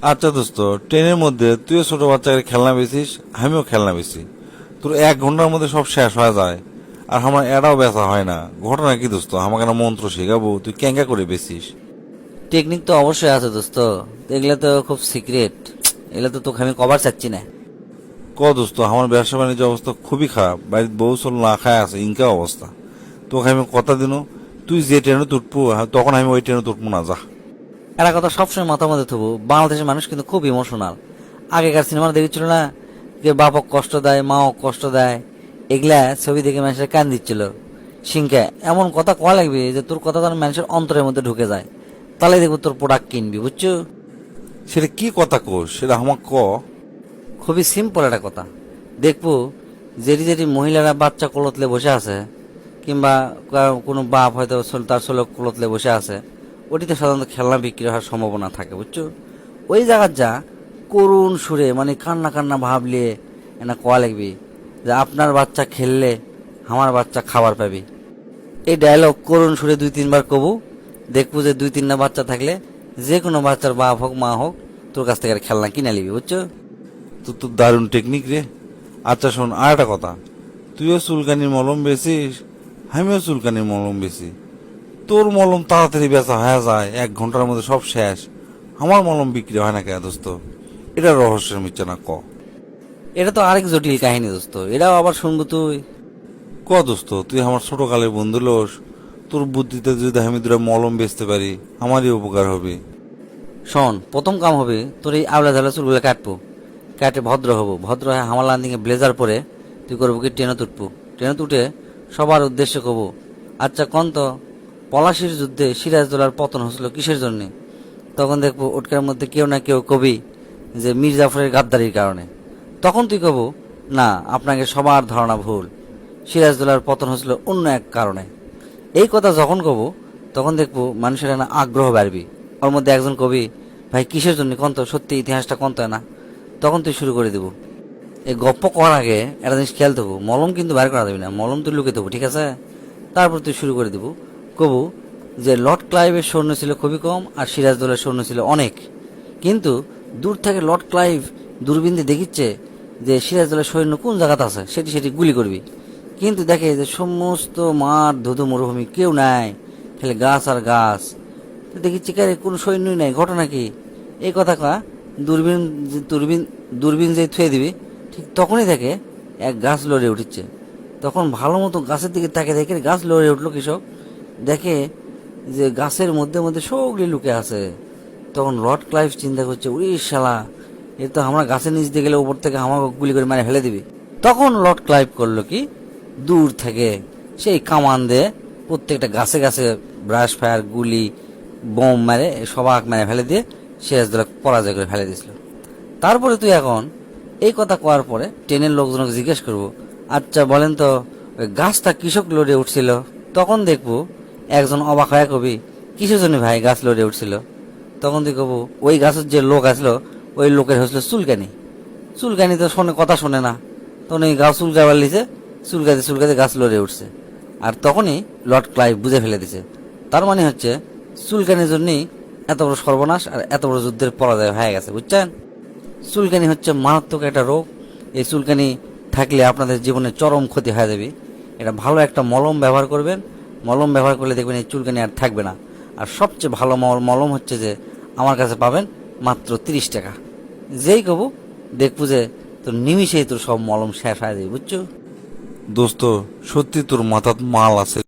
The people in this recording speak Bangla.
আচ্ছা দোস্ত, ট্রেনের মধ্যে তুইও ছোট বাচ্চাকে খেলনা বেচিস, আমিও খেলনা বেচি। তোর 1 ঘন্টার মধ্যে সব শেষ হয়ে যায়, আর আমার এটাও বেচা হয় না। ঘটনা কি দোস্ত? আমাকে না মন্ত্র শেখাবো? তুই ক্যাঙ্কা করে বেচিস? টেকনিক তো অবশ্যই আছে দোস্ত, এগুলো তো খুব সিক্রেট। এগুলো তো তোকে আমি কভার চাচ্ছি না। দোস্ত, আমার ব্যবসা বাণিজ্য অবস্থা খুবই খারাপ। বাড়িতে বউ চল না খায় আছে, ইনকা অবস্থা। তোকে আমি কথা দিন, তুই যে ট্রেনে তুটবো তখন আমি ওই ট্রেনে তুটবো না, যা। একটা কথা সবসময় মাথার মধ্যে থবো, বাংলাদেশের মানুষ কিন্তু খুব ইমোশনাল। আগেকার সিনেমা দেখেছিল না, যে বাপক কষ্ট দেয়, মাও কষ্ট দেয়, এগুলা ছবি দেখে মানুষের কান দিচ্ছিল। সিংকে এমন কথা কয়া লাগবে যে তোর কথা যেন মানুষের অন্তরের মধ্যে ঢুকে যায়, তাহলে দেখবো তোর প্রোডাক্ট কিনবি, বুঝছো? সেটা কি কথা কোস, সেটা আমার ক। খুবই সিম্পল একটা কথা। দেখবো যেটি যেটি মহিলারা বাচ্চা কোলতলে বসে আছে, কিংবা কোনো বাপ হয়তো তার ছোলে কোলতলে বসে আছে, ওটিতে সাধারণত খেলনা বিক্রি হওয়ার সম্ভাবনা থাকে, বুঝছো? ওই জায়গার যা করুণ সুরে, মানে কান্না কান্না ভাবলে এনা কোয়া লাগবি যে আপনার বাচ্চা খেললে আমার বাচ্চা খাবার পাবি। এই ডায়লগ করুণ সুরে 2-3 বার কবু, দেখবো যে 2-3টা বাচ্চা থাকলে যে কোনো বাচ্চার বাপ হোক মা হোক তোর কাছ থেকে আর খেলনা কিনে নিবি, বুঝছো? তো তোর দারুণ টেকনিক রে। আচ্ছা শোন, আর একটা কথা, তুইও চুলকানির মলম বেচিস, আমিও চুলকানির মলম বেচি। তোর মলম তাড়াতাড়ি বেচা হয়ে যায়, 1 ঘন্টার মধ্যে সব শেষ। আমার মলম বিক্রি হয় না কে দোস্ত? এটা রহস্যের মিচ্ছে না, ক। এটা তো আরেক জটিল কাহিনী দোস্ত, এটাও আবার শুনবো তুই? দোস্ত, তুই আমার ছোট কালের বন্ধু লোস। তোর বুদ্ধিতে যদি আমি দুটা মলম বেচতে পারি, আমারই উপকার হবে। শোন, প্রথম কাম হবে তোর এই আওলা ঝালা চুলগুলো কাটবো, কাটে ভদ্র হবো, ভদ্র হয়ে হামার লান্দিকে ব্লেজার পরে তুই করবো কি ট্রেনে তুটবো, ট্রেনে তুটে সবার উদ্দেশ্যে কব, আচ্ছা কন তো, পলাশির যুদ্ধে সিরাজদৌলার পতন হয়েছিল কিসের জন্যে? তখন দেখবো ওটকার মধ্যে কেউ না কেউ কবি যে মীর জাফরের গাদ্দারির কারণে। তখন তুই কব, না আপনাকে সবার ধারণা ভুল, সিরাজদৌলার পতন হয়েছিল অন্য এক কারণে। এই কথা যখন কব, তখন দেখবো মানুষের না আগ্রহ বাড়বি। ওর মধ্যে একজন কবি, ভাই কিসের জন্য কন্ত, সত্যি ইতিহাসটা কন্ত না। তখন তুই শুরু করে দেবো। এই গপ্প করার আগে একটা জিনিস খেয়াল দেবো, মলম কিন্তু বাইর করা দেবি না, মলম তুই লুকে দেবো, ঠিক আছে? তারপর তুই শুরু করে দেবো, কবু যে লর্ড ক্লাইভের সৈন্য ছিল খুবই কম আর সিরাজদৌলের সৈন্য ছিল অনেক, কিন্তু দূর থেকে লর্ড ক্লাইভ দূরবীন দিয়ে দেখিচ্ছে যে সিরাজদৌলের সৈন্য কোন জায়গাতে আছে, সেটি সেটি গুলি করবি। কিন্তু দেখে যে সমস্ত মাঠ ধুধু মরুভূমি, কেউ নাই, খালি গাছ আর গাছ। তো দেখিচ্ছি কে কোনো সৈন্যই নাই, ঘটনা কি? এই কথা কা দূরবীন দূরবীন দূরবীন যে থুয়ে দিবি, ঠিক তখনই দেখে এক গাছ লড়ে উঠছে। তখন ভালো মতো গাছের দিকে তাকে দেখে গাছ লড়ে উঠলো কৃষক, দেখে যে গাছের মধ্যে মধ্যে সবগুলি লুকে আছে। তখন লর্ড ক্লাইভ চিন্তা করছে, উড়ি শালা, এ তো আমরা গাছের নিচ দিয়ে গেলে উপর থেকে আমাকে গুলি করে মেরে ফেলে দিবি। তখন লর্ড ক্লাইভ করলো কি, দূর থেকে সেই কামান দিয়ে প্রত্যেকটা গাছে গাছে ব্রাশ ফায়ার গুলি বোম মেরে সবাক মেরে ফেলে দিয়ে সিরাজদৌল্লা পরাজয় করে ফেলে দিয়েছিল। তারপরে তুই এখন এই কথা কওয়ার পরে ট্রেনের লোকজনকে জিজ্ঞেস করবো, আচ্ছা বলেন তো ওই গাছটা কৃষক লড়ে উঠছিল? তখন দেখবো একজন অবাক হয়ে কবি, কিসের জন্য ভাই গাছ লড়ে উঠছিল? তখন তুই কবো, ওই গাছের যে লোক আসলো ওই লোকের হয়েছিল চুলকানি। চুলকানি তো শোনে, কথা শোনে না, তখন এই গাছ চুলকাবার লিছে, চুলকাতে চুলকাতে গাছ লড়ে উঠছে। আর তখনই লর্ড ক্লাইভ বুঝে ফেলে দিছে, তার মানে হচ্ছে চুলকানির জন্যই এত বড় সর্বনাশ আর এত বড় যুদ্ধের পরাজয় হয়ে গেছে, বুঝছেন? চুলকানি হচ্ছে মারাত্মক একটা রোগ। এই চুলকানি থাকলে আপনাদের জীবনে চরম ক্ষতি হয়ে যাবে। এটা ভালো একটা মলম ব্যবহার করবেন, মলম ব্যবহার করলে দেখবেন এই চুলকানি আর থাকবে না। আর সবচেয়ে ভালো মলম হচ্ছে যে আমার কাছে পাবেন মাত্র 30 টাকা। যেই কবু দেখবো যে তোর নিমিষেই তোর সব মলম শেষ হয়ে যাবে, বুঝছো? দোস্ত, সত্যি তোর মাথাত মাল আছে।